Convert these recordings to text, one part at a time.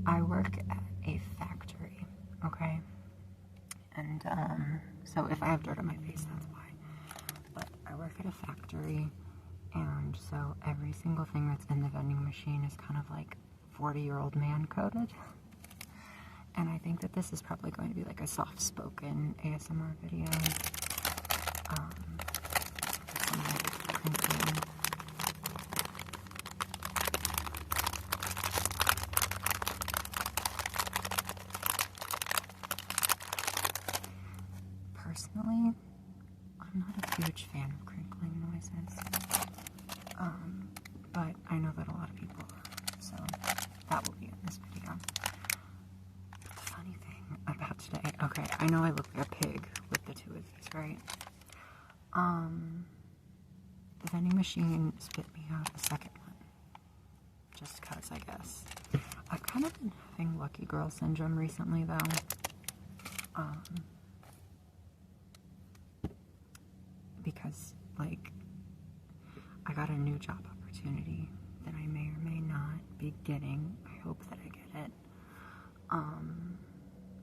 I work at a factory, okay? And, so if I have dirt on my face, that's why. But I work at a factory, and so every single thing that's in the vending machine is kind of like 40-year-old man coded. And I think that this is probably going to be like a soft-spoken ASMR video. Personally, I'm not a huge fan of crinkling noises, but I know that a lot of people are, so that will be in this video. The funny thing about today, okay, I know I look like a pig with the two of these, right? The vending machine spit me out a second one, just cause, I guess. I've kind of been having lucky girl syndrome recently, though. Because, like, I got a new job opportunity that I may or may not be getting. I hope that I get it. And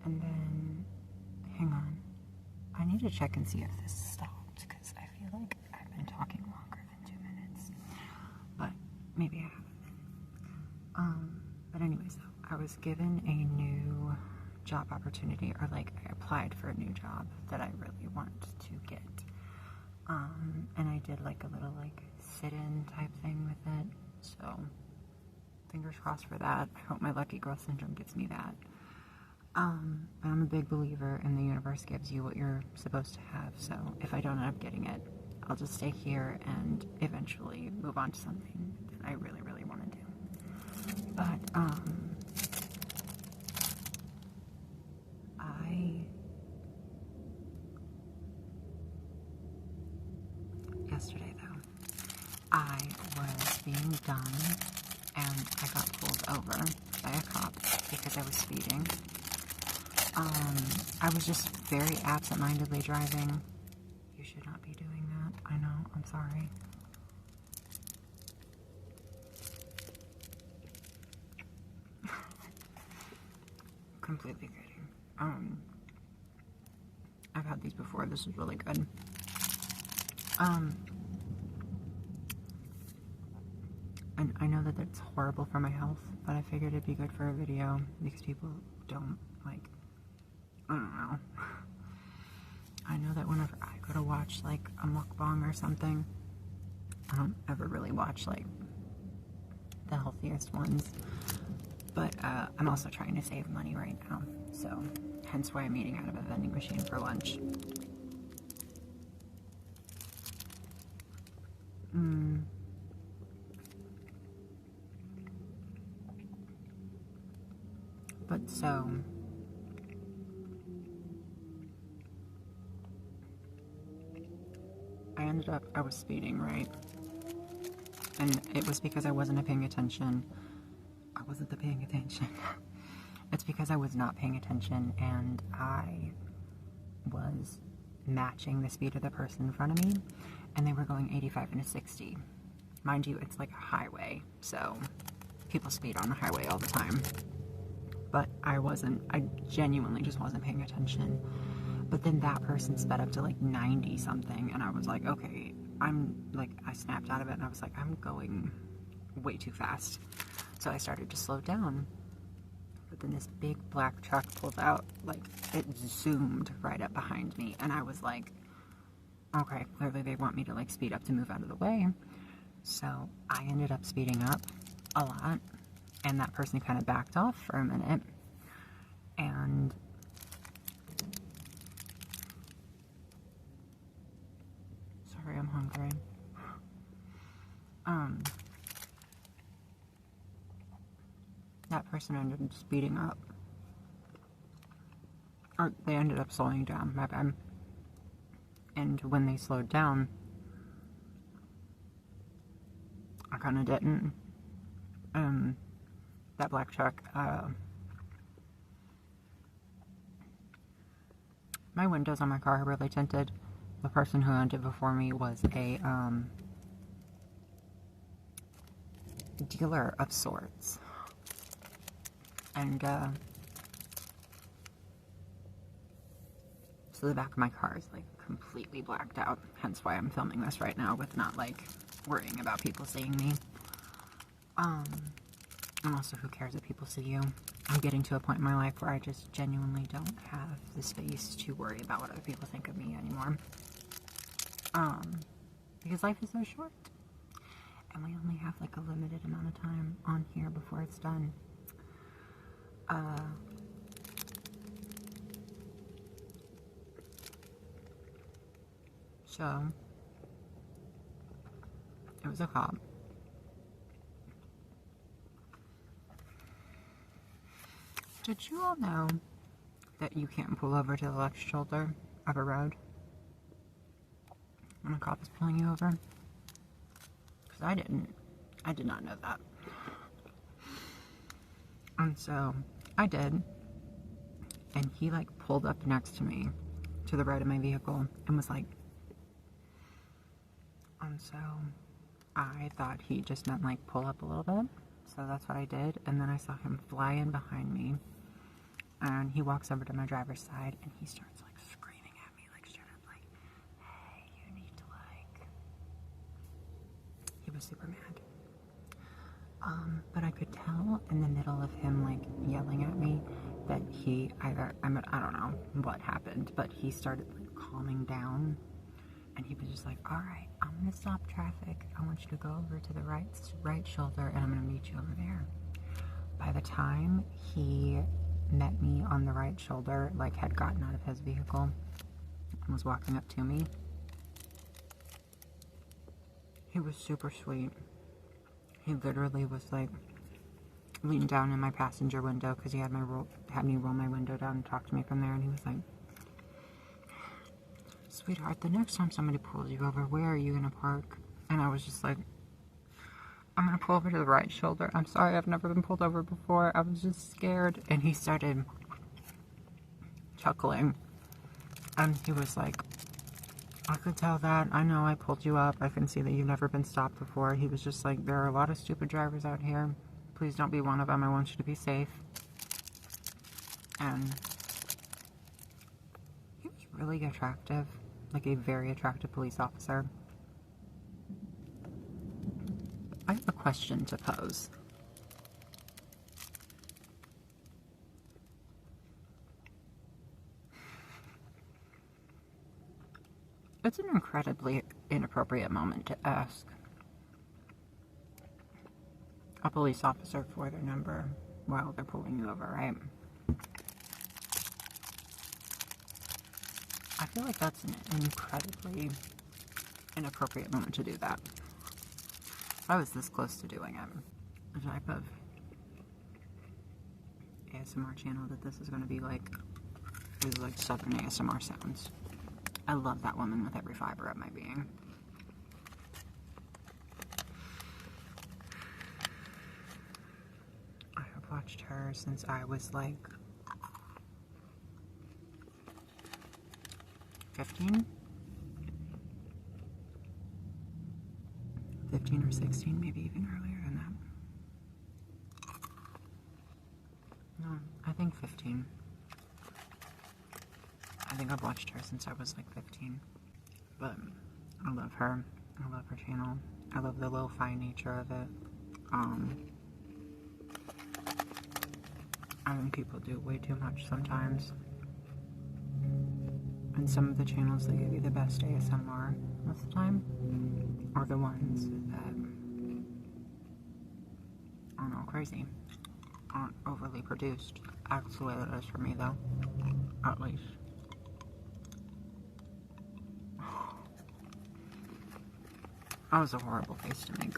then, hang on. I need to check and see if this stopped, because I feel like I've been talking longer than 2 minutes. But maybe I haven't. But anyways, I was given a new job opportunity, or like, I applied for a new job that I really want to get. And I did like a little like sit-in type thing with it, so fingers crossed for that. I hope my lucky girl syndrome gets me that. But I'm a big believer in the universe gives you what you're supposed to have, so if I don't end up getting it, I'll just stay here and eventually move on to something that I really, really want to do. But, yesterday, though, I was being done, and I got pulled over by a cop because I was speeding. I was just very absent-mindedly driving. You should not be doing that. I know, I'm sorry. Completely kidding. I've had these before. This is really good. And I know that it's horrible for my health, but I figured it'd be good for a video because people don't, like, I don't know. I know that whenever I go to watch, like, a mukbang or something, I don't ever really watch, like, the healthiest ones. But, I'm also trying to save money right now, so hence why I'm eating out of a vending machine for lunch. But so, I was speeding, right? And it was because I wasn't paying attention. I wasn't paying attention. It's because I was not paying attention, and I was matching the speed of the person in front of me, and they were going 85 and a 60. Mind you, it's like a highway, so people speed on the highway all the time. But I genuinely just wasn't paying attention. But then that person sped up to like 90 something, and I was like, okay, I snapped out of it, and I was like, I'm going way too fast. So I started to slow down. But then this big black truck pulled out, like, it zoomed right up behind me, and I was like, okay, clearly they want me to, like, speed up to move out of the way. So I ended up speeding up a lot, and that person kind of backed off for a minute, and sorry, I'm hungry. That person ended up speeding up. Or they ended up slowing down, my bad. And when they slowed down, I kind of didn't. That black truck, my windows on my car are really tinted. The person who owned it before me was a dealer of sorts. And, so the back of my car is, like, completely blacked out. Hence why I'm filming this right now with not, like, worrying about people seeing me. And also, who cares if people see you? I'm getting to a point in my life where I just genuinely don't have the space to worry about what other people think of me anymore. Because life is so short. And we only have, like, a limited amount of time on here before it's done. So, it was a cop. Did you all know that you can't pull over to the left shoulder of a road when a cop is pulling you over? Because I didn't. I did not know that. And so, I did. And he, like, pulled up next to me to the right of my vehicle and was like... And so, I thought he just meant, like, pull up a little bit. So that's what I did. And then I saw him fly in behind me. And he walks over to my driver's side and he starts, like, screaming at me, like, straight up, like, hey, you need to, like... He was super mad. But I could tell in the middle of him, like, yelling at me that he either... I don't know what happened, but he started, like, calming down. And he was just like, alright, I'm going to stop traffic. I want you to go over to the right shoulder and I'm going to meet you over there. By the time he met me on the right shoulder, like, had gotten out of his vehicle and was walking up to me, he was super sweet. He literally was, like, leaning down in my passenger window because he had me roll my window down and talk to me from there, and he was like, sweetheart, the next time somebody pulls you over, where are you gonna park? And I was just like, I'm gonna pull over to the right shoulder. I'm sorry, I've never been pulled over before. I was just scared. And he started chuckling. And he was like, I could tell that. I know I pulled you up. I can see that you've never been stopped before. He was just like, there are a lot of stupid drivers out here. Please don't be one of them. I want you to be safe. And he was really attractive. Like, a very attractive police officer. I have a question to pose. It's an incredibly inappropriate moment to ask a police officer for their number while they're pulling you over, right? I feel like that's an incredibly inappropriate moment to do that. I was this close to doing it. The type of ASMR channel that this is going to be like is like Southern ASMR sounds. I love that woman with every fiber of my being. I have watched her since I was like 15 or 16, maybe even earlier than that. No, I think 15. I think I've watched her since I was like 15. But I love her. I love her channel. I love the lo-fi nature of it. I think people do way too much sometimes. And some of the channels that give you the best ASMR most of the time are the ones that, I don't know, crazy. Aren't overly produced. That's the way that it is for me, though. At least. That was a horrible face to make.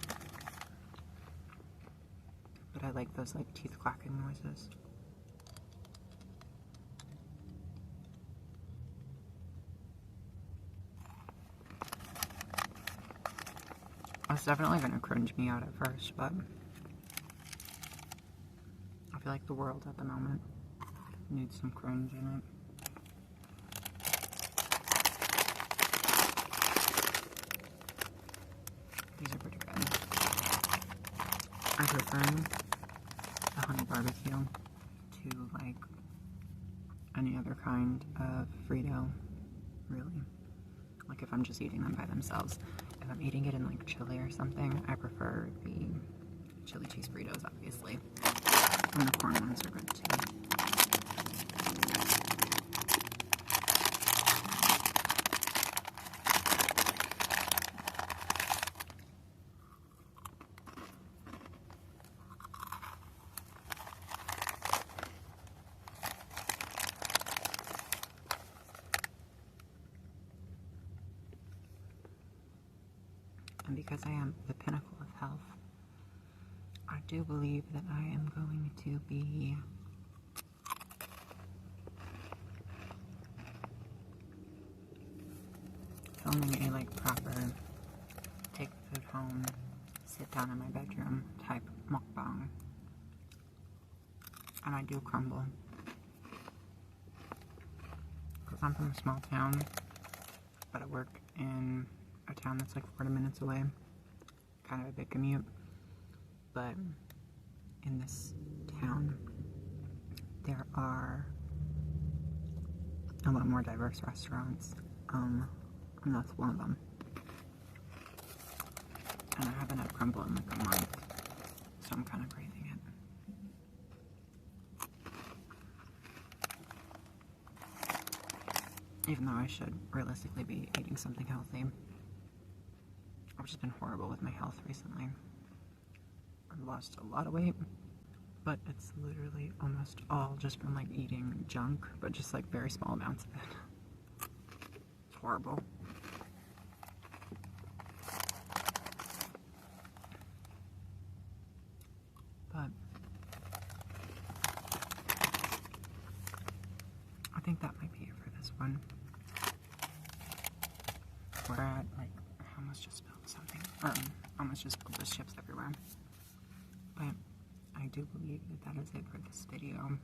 But I like those, like, teeth clacking noises. It's definitely gonna cringe me out at first, but I feel like the world at the moment needs some cringe in it. These are pretty good. I prefer the honey barbecue to like any other kind of Frito, really. Like if I'm just eating them by themselves. If I'm eating it in like chili or something, I prefer the chili cheese Fritos, obviously. And the corn ones are good too. And because I am the pinnacle of health, I do believe that I am going to be filming a like proper take food home, sit down in my bedroom type mukbang. And I do crumble. Because I'm from a small town, but I work in a town that's like 40 minutes away. Kind of a big commute. But in this town, there are a lot more diverse restaurants. And that's one of them. And I haven't had crumble in like a month, so I'm kind of craving it. Even though I should realistically be eating something healthy. I've just been horrible with my health recently. I've lost a lot of weight, but it's literally almost all just from like eating junk, but just like very small amounts of it. It's horrible. But I think that might be it for this one. We're at like, I almost just spilled something. I almost just spilled those chips everywhere. But I do believe that that is it for this video.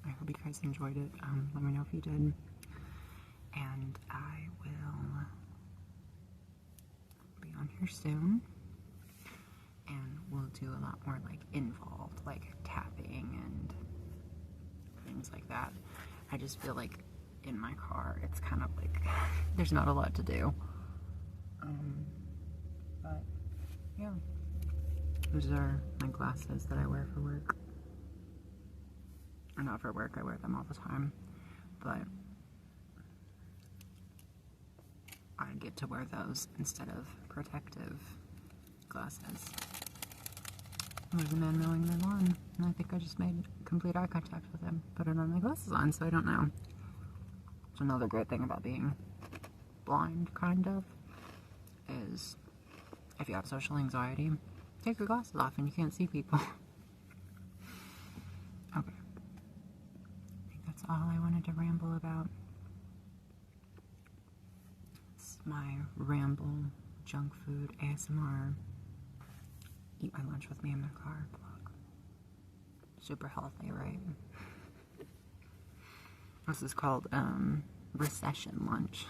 I hope you guys enjoyed it. Let me know if you did. And I will be on here soon. And we'll do a lot more like involved, like tapping and things like that. I just feel like in my car, it's kind of like, there's not a lot to do. But yeah. Those are my glasses that I wear for work. Or not for work, I wear them all the time. But I get to wear those instead of protective glasses. There's a man mowing their lawn, and I think I just made complete eye contact with him. Put it on my glasses on, so I don't know. It's another great thing about being blind, kind of, is if you have social anxiety, take your glasses off and you can't see people. Okay. I think that's all I wanted to ramble about. It's my Ramble junk food ASMR. Eat my lunch with me in my car vlog. Super healthy, right? This is called recession lunch.